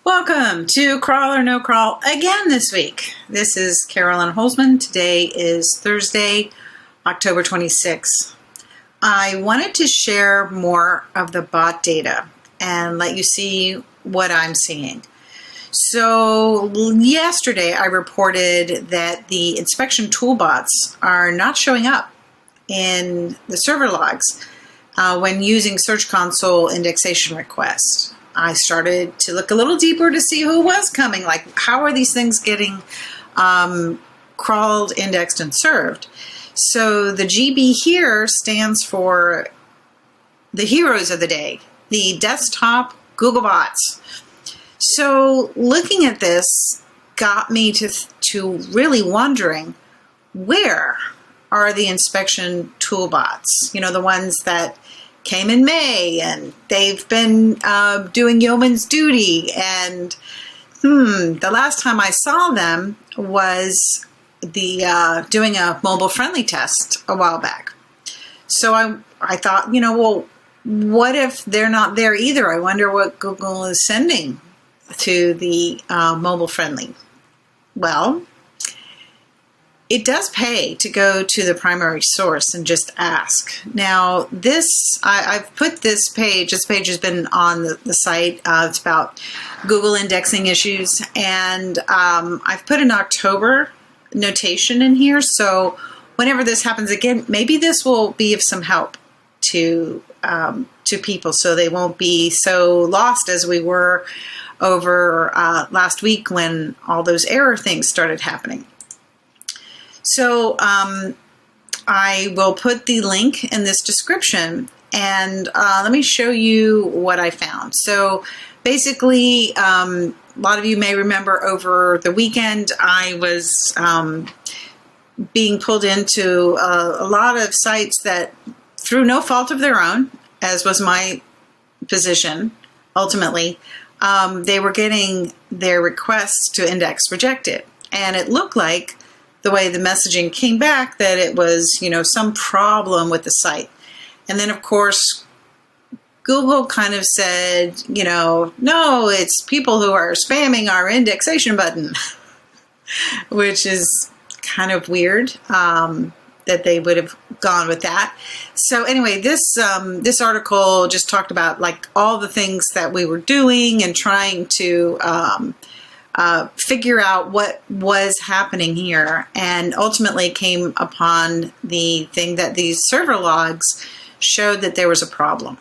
Welcome to Crawl or No Crawl again this week. This is Carolyn Holzman. Today is Thursday, October 26th. I wanted to share more of the bot data and let you see what I'm seeing. So yesterday I reported that the inspection toolbots are not showing up in the server logs when using Search Console indexation requests. I started to look a little deeper to see who was coming, like how are these things getting crawled, indexed, and served. So the GB here stands for the heroes of the day, the Desktop Googlebots. So looking at this got me to really wondering, where are the inspection toolbots? You know, the ones that came in May and they've been doing yeoman's duty, and the last time I saw them was doing a mobile friendly test a while back. So I thought, well, what if they're not there either? I wonder what Google is sending to the mobile friendly. Well, it does pay to go to the primary source and just ask. Now, I've put this page has been on the site. It's about Google indexing issues, and I've put an October notation in here. So whenever this happens again, maybe this will be of some help to people, so they won't be so lost as we were over last week when all those error things started happening. So I will put the link in this description, and let me show you what I found. So basically, a lot of you may remember over the weekend I was being pulled into a lot of sites that, through no fault of their own, as was my position ultimately, they were getting their requests to index rejected. And it looked like, the way the messaging came back, that it was, some problem with the site. And then, of course, Google kind of said, no, it's people who are spamming our indexation button, which is kind of weird that they would have gone with that. So anyway, this article just talked about like all the things that we were doing and trying to figure out what was happening here, and ultimately came upon the thing that these server logs showed that there was a problem.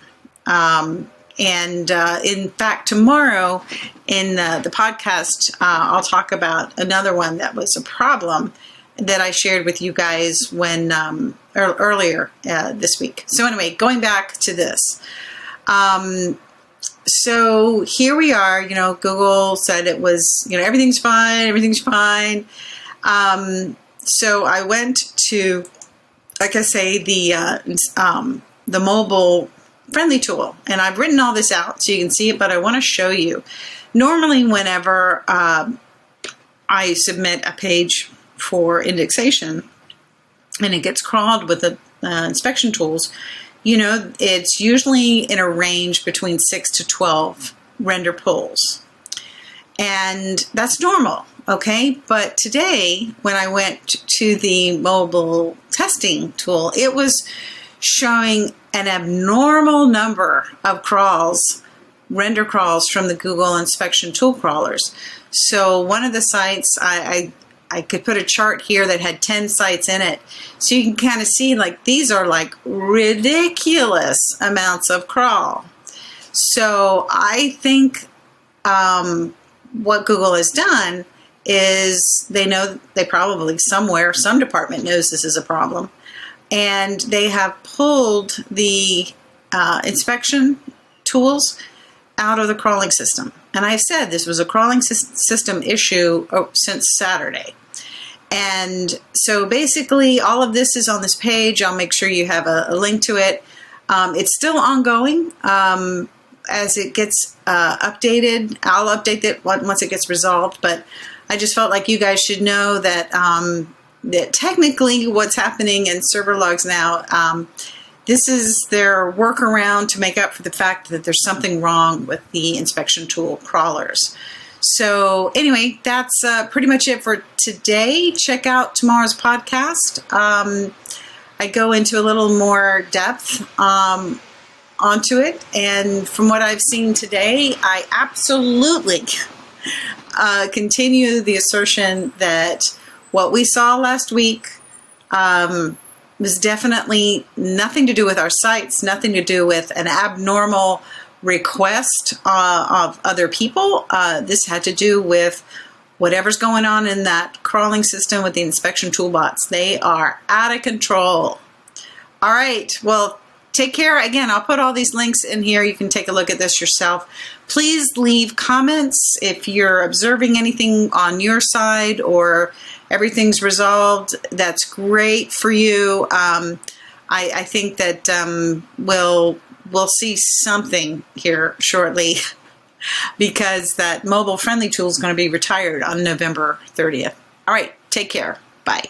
And in fact, tomorrow in the podcast, I'll talk about another one that was a problem that I shared with you guys when earlier this week. So anyway, going back to this. So here we are, Google said it was, everything's fine. So I went to, like I say, the mobile friendly tool, and I've written all this out so you can see it, but I want to show you. Normally, whenever I submit a page for indexation and it gets crawled with the inspection tools, it's usually in a range between 6 to 12 render pulls. And that's normal, okay? But today, when I went to the mobile testing tool, it was showing an abnormal number of crawls, render crawls from the Google Inspection Tool Crawlers. So one of the sites, I could put a chart here that had 10 sites in it. So you can kind of see, like, these are like ridiculous amounts of crawl. So I think what Google has done is they probably somewhere, some department knows this is a problem. And they have pulled the inspection tools out of the crawling system. And I've said this was a crawling system issue since Saturday. And so basically all of this is on this page. I'll make sure you have a link to it. It's still ongoing. As it gets updated, I'll update it once it gets resolved. But I just felt like you guys should know that that technically what's happening in server logs now this is their workaround to make up for the fact that there's something wrong with the inspection tool crawlers. So anyway, that's pretty much it for today. Check out tomorrow's podcast. I go into a little more depth onto it. And from what I've seen today, I absolutely continue the assertion that what we saw last week was definitely nothing to do with our sites, nothing to do with an abnormal request of other people. This had to do with whatever's going on in that crawling system with the inspection toolbots. They are out of control. All right. Well, take care. Again, I'll put all these links in here. You can take a look at this yourself. Please leave comments if you're observing anything on your side or everything's resolved. That's great for you. I think that we'll see something here shortly because that mobile friendly tool is going to be retired on November 30th. All right. Take care. Bye.